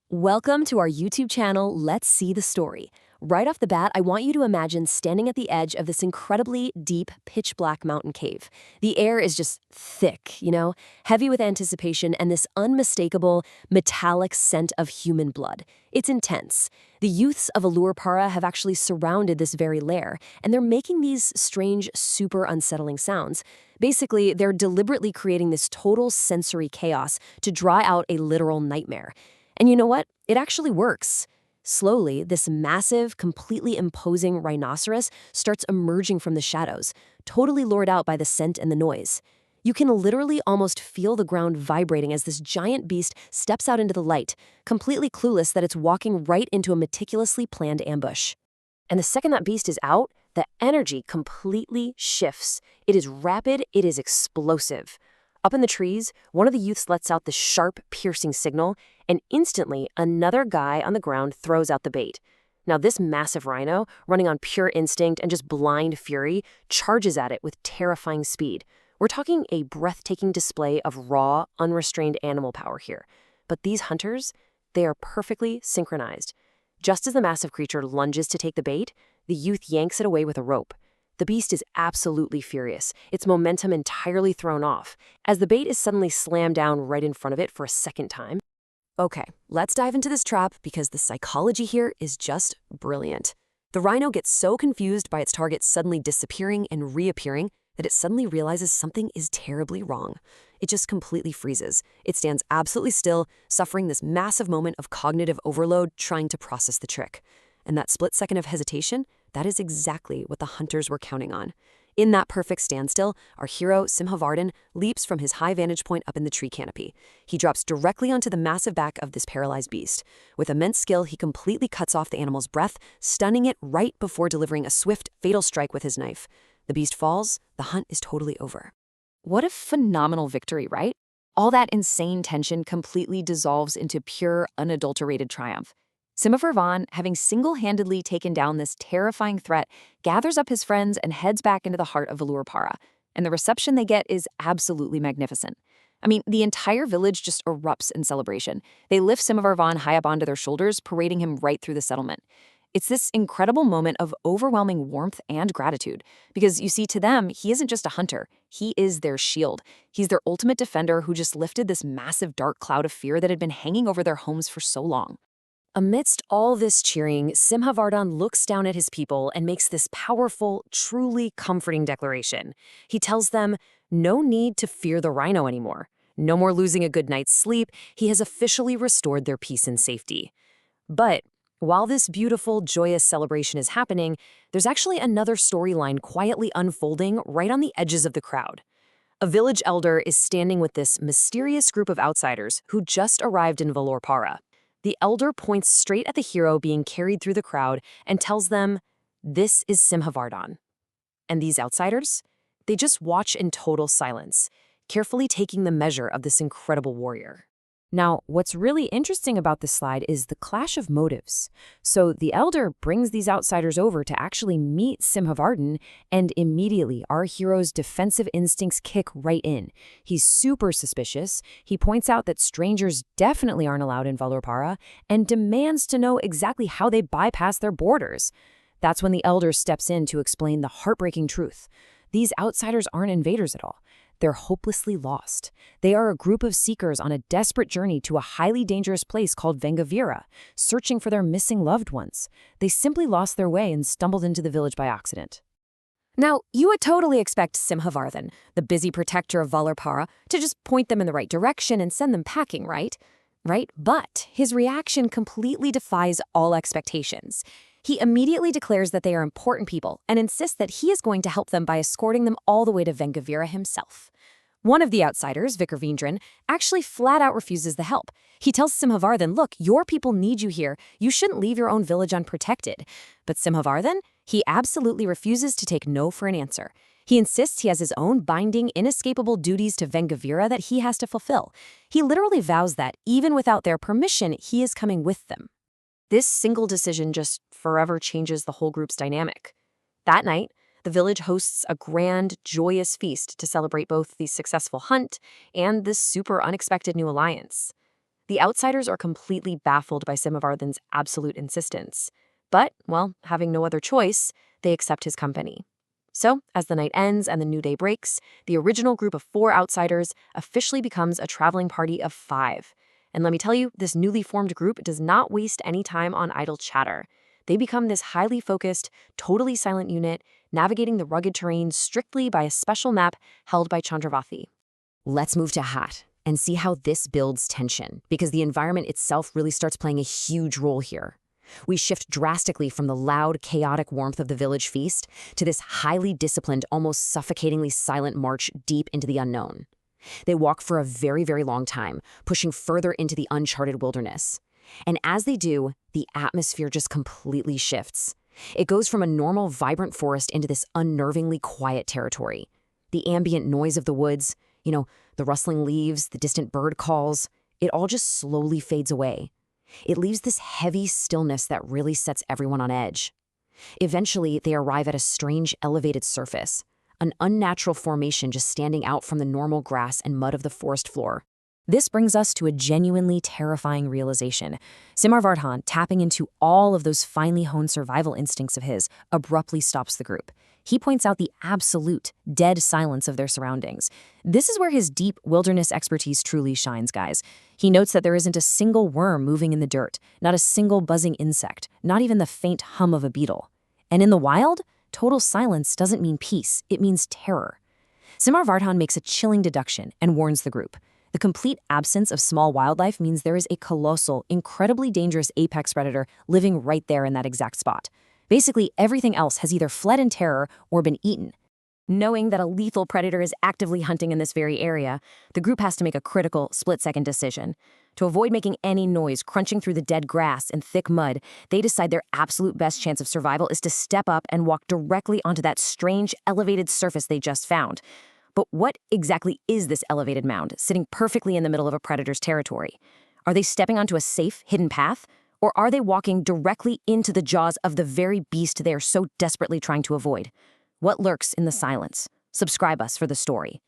Welcome to our YouTube channel, Let's See the Story. Right off the bat, I want you to imagine standing at the edge of this incredibly deep, pitch-black mountain cave. The air is just thick, heavy with anticipation and this unmistakable, metallic scent of human blood. It's intense. The youths of Vallurpara have actually surrounded this very lair, and they're making these strange, super unsettling sounds. Basically, they're deliberately creating this total sensory chaos to draw out a literal nightmare. And you know what? It actually works. Slowly, this massive, completely imposing rhinoceros starts emerging from the shadows, totally lured out by the scent and the noise. You can literally almost feel the ground vibrating as this giant beast steps out into the light, completely clueless that it's walking right into a meticulously planned ambush. And the second that beast is out, the energy completely shifts. It is rapid, it is explosive. Up in the trees, one of the youths lets out this sharp, piercing signal, and instantly another guy on the ground throws out the bait. Now this massive rhino, running on pure instinct and just blind fury, charges at it with terrifying speed. We're talking a breathtaking display of raw, unrestrained animal power here. But these hunters, they are perfectly synchronized. Just as the massive creature lunges to take the bait, the youth yanks it away with a rope. The beast is absolutely furious, its momentum entirely thrown off, as the bait is suddenly slammed down right in front of it for a second time. Okay, let's dive into this trap because the psychology here is just brilliant. The rhino gets so confused by its target suddenly disappearing and reappearing that it suddenly realizes something is terribly wrong. It just completely freezes. It stands absolutely still, suffering this massive moment of cognitive overload trying to process the trick. And that split second of hesitation, that is exactly what the hunters were counting on. In that perfect standstill, our hero, Simhavardhan, leaps from his high vantage point up in the tree canopy. He drops directly onto the massive back of this paralyzed beast. With immense skill, he completely cuts off the animal's breath, stunning it right before delivering a swift, fatal strike with his knife. The beast falls, the hunt is totally over. What a phenomenal victory, right? All that insane tension completely dissolves into pure, unadulterated triumph. Simhavardhan, having single-handedly taken down this terrifying threat, gathers up his friends and heads back into the heart of Vallurpara. And the reception they get is absolutely magnificent. I mean, the entire village just erupts in celebration. They lift Simhavardhan high up onto their shoulders, parading him right through the settlement. It's this incredible moment of overwhelming warmth and gratitude. Because, you see, to them, he isn't just a hunter. He is their shield. He's their ultimate defender who just lifted this massive dark cloud of fear that had been hanging over their homes for so long. Amidst all this cheering, Simhavardhan looks down at his people and makes this powerful, truly comforting declaration. He tells them, no need to fear the rhino anymore. No more losing a good night's sleep. He has officially restored their peace and safety. But while this beautiful, joyous celebration is happening, there's actually another storyline quietly unfolding right on the edges of the crowd. A village elder is standing with this mysterious group of outsiders who just arrived in Vallurpara. The elder points straight at the hero being carried through the crowd and tells them, this is Simhavardhan. And these outsiders? They just watch in total silence, carefully taking the measure of this incredible warrior. Now, what's really interesting about this slide is the clash of motives. So the elder brings these outsiders over to actually meet Simhavardhan, and immediately our hero's defensive instincts kick right in. He's super suspicious. He points out that strangers definitely aren't allowed in Vallurpara and demands to know exactly how they bypass their borders. That's when the elder steps in to explain the heartbreaking truth. These outsiders aren't invaders at all. They're hopelessly lost. They are a group of seekers on a desperate journey to a highly dangerous place called Vengan, searching for their missing loved ones. They simply lost their way and stumbled into the village by accident. Now, you would totally expect Simhavardhan, the busy protector of Vallurpara, to just point them in the right direction and send them packing, right? But his reaction completely defies all expectations. He immediately declares that they are important people and insists that he is going to help them by escorting them all the way to Vengan himself. One of the outsiders, Vengan, actually flat out refuses the help. He tells Simhavardhan, look, your people need you here. You shouldn't leave your own village unprotected. But Simhavardhan, he absolutely refuses to take no for an answer. He insists he has his own binding, inescapable duties to Vengan that he has to fulfill. He literally vows that, even without their permission, he is coming with them. This single decision just forever changes the whole group's dynamic. That night, the village hosts a grand, joyous feast to celebrate both the successful hunt and this super unexpected new alliance. The outsiders are completely baffled by Simavardhan's absolute insistence. But, well, having no other choice, they accept his company. So, as the night ends and the new day breaks, the original group of 4 outsiders officially becomes a traveling party of 5. And let me tell you, this newly formed group does not waste any time on idle chatter. They become this highly focused, totally silent unit, navigating the rugged terrain strictly by a special map held by Chandravathi. Let's move to Hat and see how this builds tension, because the environment itself really starts playing a huge role here. We shift drastically from the loud, chaotic warmth of the village feast to this highly disciplined, almost suffocatingly silent march deep into the unknown. They walk for a very, very long time, pushing further into the uncharted wilderness. And as they do, the atmosphere just completely shifts. It goes from a normal, vibrant forest into this unnervingly quiet territory. The ambient noise of the woods, the rustling leaves, the distant bird calls, it all just slowly fades away. It leaves this heavy stillness that really sets everyone on edge. Eventually, they arrive at a strange elevated surface, an unnatural formation just standing out from the normal grass and mud of the forest floor. This brings us to a genuinely terrifying realization. Simavardhan, tapping into all of those finely honed survival instincts of his, abruptly stops the group. He points out the absolute, dead silence of their surroundings. This is where his deep wilderness expertise truly shines, guys. He notes that there isn't a single worm moving in the dirt, not a single buzzing insect, not even the faint hum of a beetle. And in the wild, total silence doesn't mean peace, it means terror. Simavardhan makes a chilling deduction and warns the group. The complete absence of small wildlife means there is a colossal, incredibly dangerous apex predator living right there in that exact spot. Basically, everything else has either fled in terror or been eaten. Knowing that a lethal predator is actively hunting in this very area, the group has to make a critical, split-second decision. To avoid making any noise crunching through the dead grass and thick mud, they decide their absolute best chance of survival is to step up and walk directly onto that strange, elevated surface they just found. But what exactly is this elevated mound, sitting perfectly in the middle of a predator's territory? Are they stepping onto a safe, hidden path? Or are they walking directly into the jaws of the very beast they are so desperately trying to avoid? What lurks in the silence? Subscribe us for the story.